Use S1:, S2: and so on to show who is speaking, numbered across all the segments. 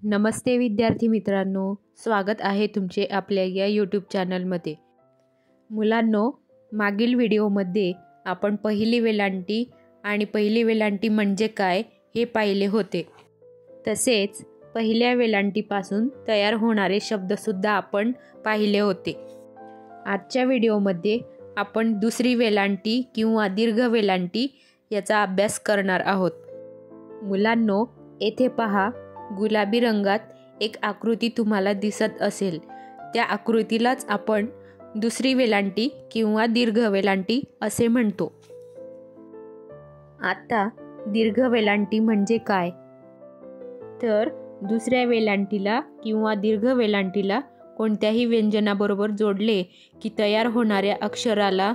S1: नमस्ते विद्यार्थी मित्रांनो, स्वागत आहे तुमचे आपल्या या यूट्यूब चॅनलमध्ये। मुलांनो, मागील व्हिडिओमध्ये आपण पहिली वेलांटी आणि पहिली वेलांटी म्हणजे काय हे पाहिले होते। तसेच पहिल्या वेलांटीपासून तयार होणारे शब्दसुद्धा आपण पाहिले होते। आजच्या व्हिडिओमध्ये आपण दुसरी वेलांटी किंवा दीर्घ वेलांटी याचा अभ्यास करणार आहोत। मुलांनो, येथे पहा, गुलाबी रंगात एक आकृती तुम्हाला दिसत असेल। त्या आकृतीलाच आपण दुसरी वेलांटी किंवा दीर्घ वेलांटी असे म्हणतो। आता दीर्घ वेलांटी म्हणजे काय? तर दुसऱ्या वेलांटीला किंवा दीर्घ वेलांटीला कोणत्याही व्यंजनाबरोबर जोडले की तयार होणाऱ्या अक्षराला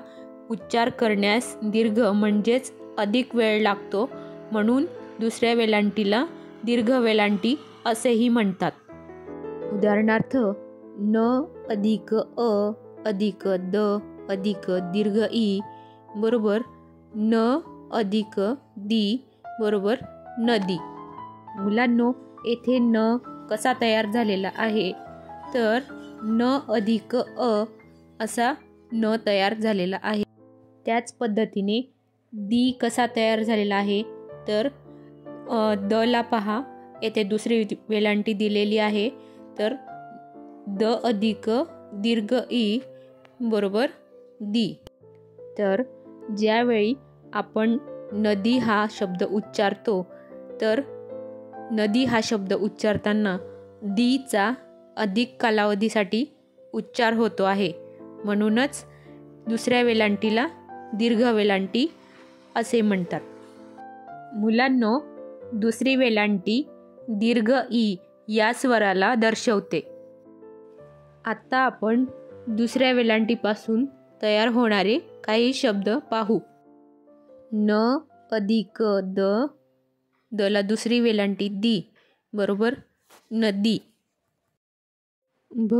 S1: उच्चार करण्यास दीर्घ म्हणजेच अधिक वेळ लागतो, म्हणून दुसऱ्या वेलांटीला दीर्घ वेलांटी असेही म्हणतात। उदाहरणार्थ, न अधिक अ अधिक द अधिक दीर्घ ई बरोबर न अधिक दी बरोबर नदी। मुलांनो, येथे न कसा तयार झालेला आहे? तर न अधिक अ असा न तयार झालेला आहे। त्याच पद्धतीने दी कसा तयार झालेला आहे? तर द ला पहा, येथे दुसरी वेलांटी दिलेली आहे, तर द अधिक दीर्घ ई बरोबर दी। तर ज्यावेळी आपण नदी हा शब्द उच्चारतो, तर नदी हा शब्द उच्चारताना दीचा अधिक कालावधीसाठी उच्चार होतो आहे, म्हणूनच दुसऱ्या वेलांटीला दीर्घ वेलांटी असे म्हणतात। मुलांनो, दुसरी वेलांटी दीर्घ ई या स्वराला दर्शवते। आता आपण दुसऱ्या वेलांटीपासून तयार होणारे काही शब्द पाहू। न अधिक द, द ला दुसरी वेलांटी दी बरोबर नदी। भ,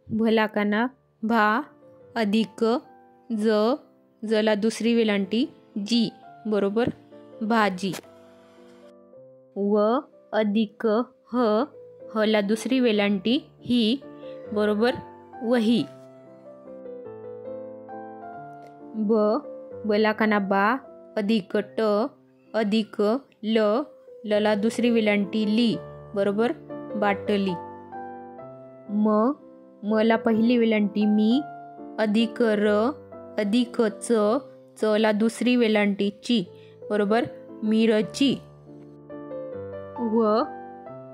S1: भला काना भा अधिक ज, ज ला दुसरी वेलांटी जी बरोबर भाजी। व अधिक ह, ह ला दुसरी वेलांटी ही बरोबर वही। ब, बला काना बा अधिक ट अधिक ल, ल ला दुसरी वेलांटी ली बरोबर बाटली। म, म ला पहिली वेलांटी मी अधिक र अधिक च, च ला दुसरी वेलांटी ची बरोबर मिरची। व,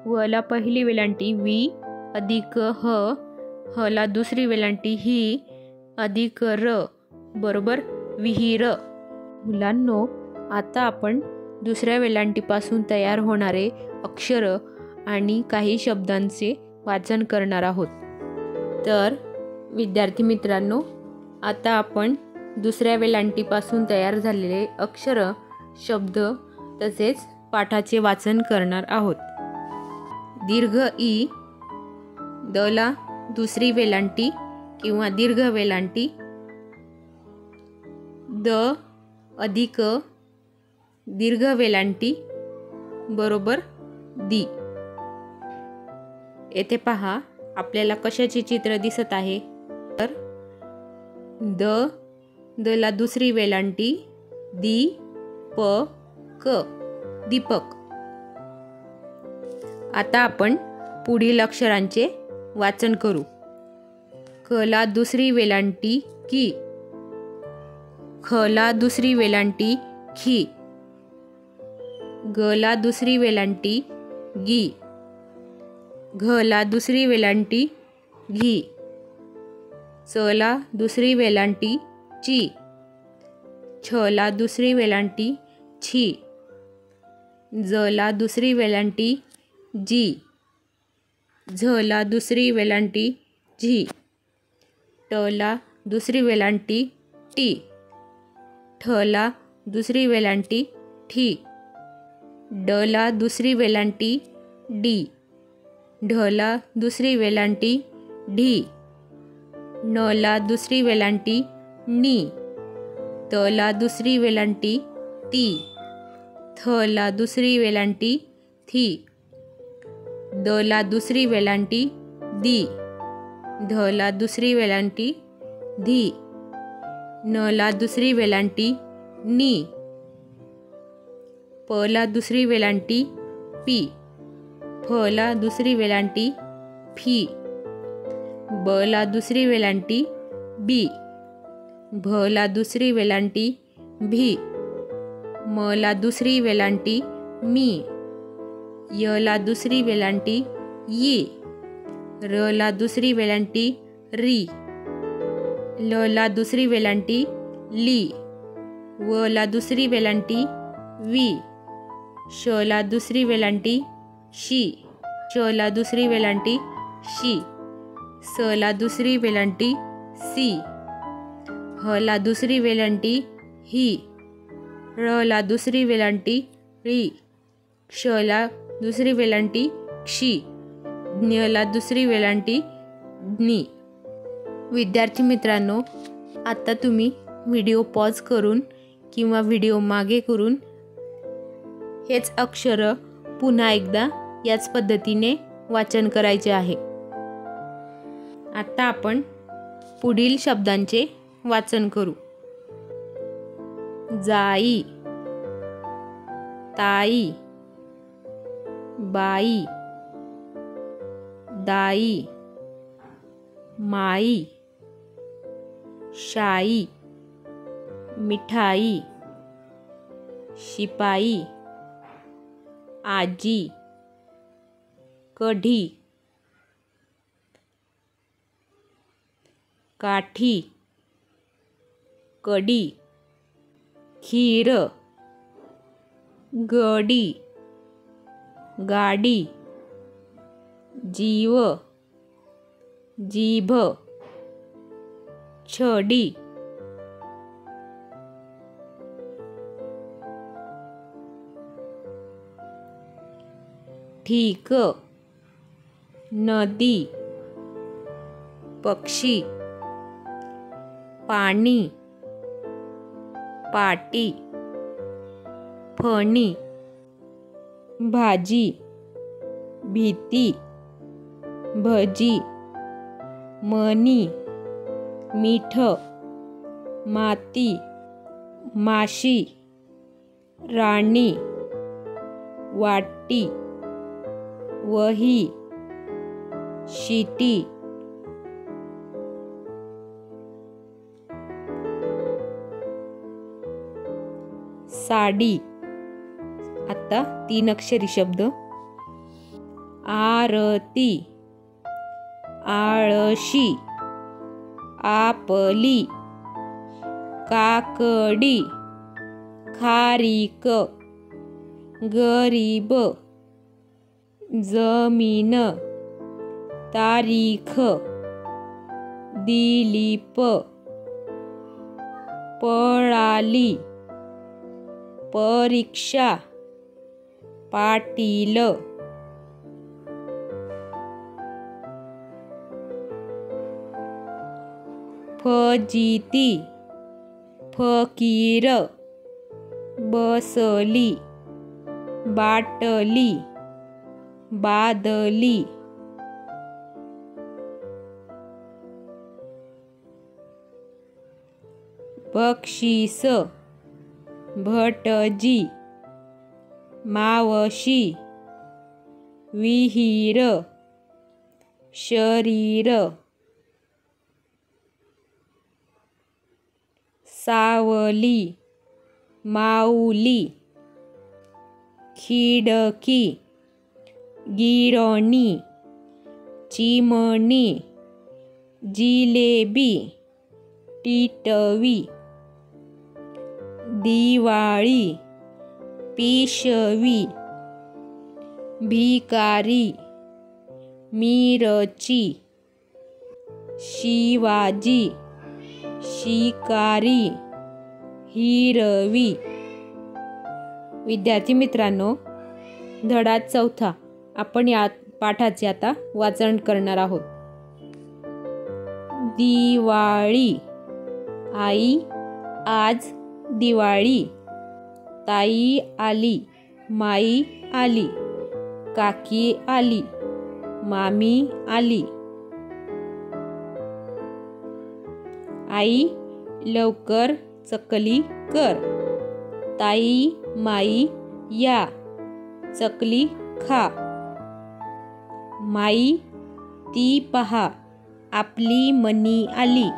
S1: व ला पहिली वेलांटी वी अधिक ह, ह ला दुसरी वेलांटी ही अधिक र बरोबर विहीर। मुलांनो, आता आपण दुसऱ्या वेलांटीपासून तयार होणारे अक्षर आणि काही शब्दांचे वाचन करणार आहोत। तर विद्यार्थी मित्रांनो, आता आपण दुसऱ्या वेलांटीपासून तयार झालेले अक्षर, शब्द तसेच पाठाचे वाचन करणार आहोत। दीर्घ ई, द ला दुसरी वेलांटी किंवा दीर्घ वेलांटी द अधिक दीर्घ वेलांटी बरोबर दी। येथे पहा, आपल्याला कशाचे चित्र दिसत आहे? तर द, द ला दुसरी वेलांटी दी प क दीपक। आता आपण पुढील अक्षरांचे वाचन करू। क ला दुसरी वेलांटी की, ख ला दुसरी वेलांटी खी, ग ला दुसरी वेलांटी गी, घ ला दुसरी वेलांटी घी, च ला दुसरी वेलांटी ची, छ ला दुसरी वेलांटी छी, ज ला दुसरी वेलांटी जी, झ ला दुसरी वेलांटी झी, ट ला दुसरी वेलांटी टी, ठ ला दुसरी वेलांटी ठी, ड ला दुसरी वेलांटी डी, ढ ला दुसरी वेलांटी ढी, न ला दुसरी वेलांटी नी, त ला दुसरी वेलांटी ती, थ ला दुसरी वेलांटी थी, द ला दुसरी वेलांटी दी, ध ला दुसरी वेलांटी धी, न ला दुसरी वेलांटी नी, प ला दुसरी वेलांटी पी, फ ला दुसरी वेलांटी फी, ब ला दुसरी वेलांटी बी, भ ला दुसरी वेलांटी भी, म ला दुसरी वेलांटी मी, य ला दुसरी वेलांटी यी, र ला दुसरी वेलांटी री, ल ला दुसरी वेलांटी ली, व ला दुसरी वेलांटी वी, श ला दुसरी वेलांटी शी, श ला दुसरी वेलांटी शी, स ला दुसरी वेलांटी सी, ह ला दुसरी वेलांटी ही, र ला दुसरी वेलांटी री, क्ष ला दुसरी वेलांटी क्षी, ज्ञ ला दुसरी वेलांटी ज्ञी. विद्यार्थी मित्रांनो, आता तुम्ही व्हिडिओ पॉज करून किंवा व्हिडिओ मागे करून हेच अक्षर पुन्हा एकदा याच पद्धतीने वाचन करायचे आहे. आता आपण पुढील शब्दांचे वाचन करू. जाई, ताई, बाई, दाई, माई, शाई, मिठाई, शिपाई, आजी, कढी, काठी, कडी, खीर, गडी, गाडी, जीव, जीभ, छडी, ठीक, नदी, पक्षी, पाणी, पाटी, फणी, भाजी, भीती, भजी, मणी, मीठ, माती, माशी, राणी, वाटी, वही, शिटी, साडी. आता 3 अक्षरी शब्द. आरती, आळशी, आपली, काकडी, खारीक, गरीब, जमीन, तारीख, दिलीप, पळाली, परीक्षा, पाटील. फजिती, फकीर, बसली, बाटली, बादली, बक्षीस, भटजी, मावशी, विहीर, शरीर, सावली, माऊली, खिडकी, गिरणी, चिमणी, जिलेबी, टिटवी, दिवाळी, पिशवी, भिकारी, मिरची, शिवाजी, शिकारी, हिरवी. विद्यार्थी मित्रांनो, धडा 4 आपण या पाठाचे आता वाचन करणार आहोत. दिवाळी, आई आज दिवाळी, ताई आली, माई आली, काकी आली, मामी आली. आई लवकर चकली कर. ताई माई या चकली खा. माई ती पहा आपली मनी आली.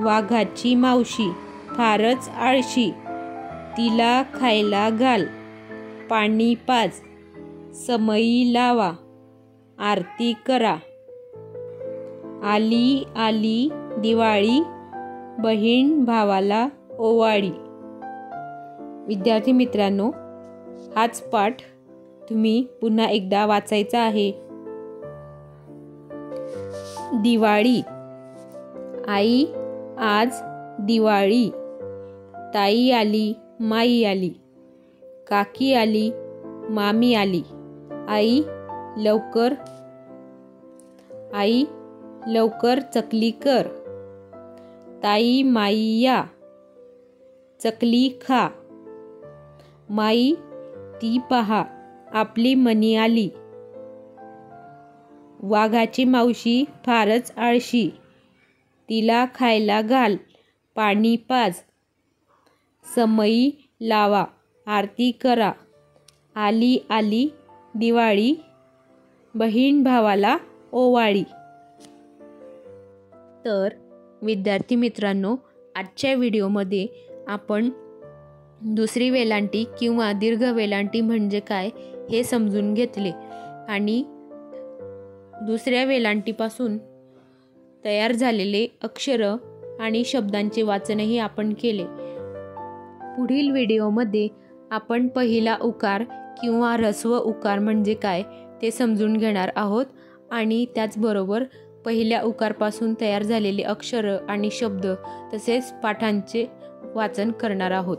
S1: वाघाची मावशी फारच आळशी. तिला खायला घाल पाणी पाज. समई लावा आरती करा. आली आली दिवाळी बहीण भावाला ओवाळी. विद्यार्थी मित्रांनो, हाच पाठ तुम्ही पुन्हा एकदा वाचायचा आहे. दिवाळी. आई आज दिवाळी. ताई आली माई आली. काकी आली मामी आली. आई लवकर चकली कर. ताई माई या चकली खा. माई ती पहा आपली मनी आली. वाघाची मावशी फारच आळशी. तिला खायला घाल पाणी पाज. समई लावा आरती करा. आली आली दिवाळी बहीण भावाला ओवाळी. तर विद्यार्थी मित्रांनो, आजच्या व्हिडिओमध्ये आपण दुसरी वेलांटी किंवा दीर्घ वेलांटी म्हणजे काय हे समजून घेतले आणि दुसऱ्या वेलांटीपासून तयार झालेले अक्षर आणि शब्दांचे वाचनही आपण केले. पुढील व्हिडिओमध्ये आपण पहिला उकार किंवा ह्रस्व उकार म्हणजे काय ते समजून घेणार आहोत आणि त्याचबरोबर पहिल्या उकारपासून तयार झालेले अक्षर आणि शब्द तसेच पाठांचे वाचन करणार आहोत.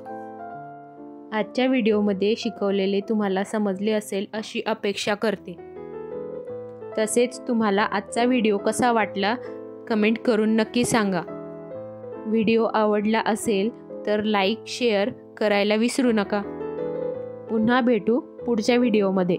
S1: आजच्या व्हिडिओमध्ये शिकवलेले तुम्हाला समजले असेल अशी अपेक्षा करते. तसेच तुम्हाला आजचा व्हिडिओ कसा वाटला कमेंट करून नक्की सांगा. व्हिडिओ आवडला असेल तर लाईक शेअर करायला विसरू नका. पुन्हा भेटू पुढच्या व्हिडिओमध्ये.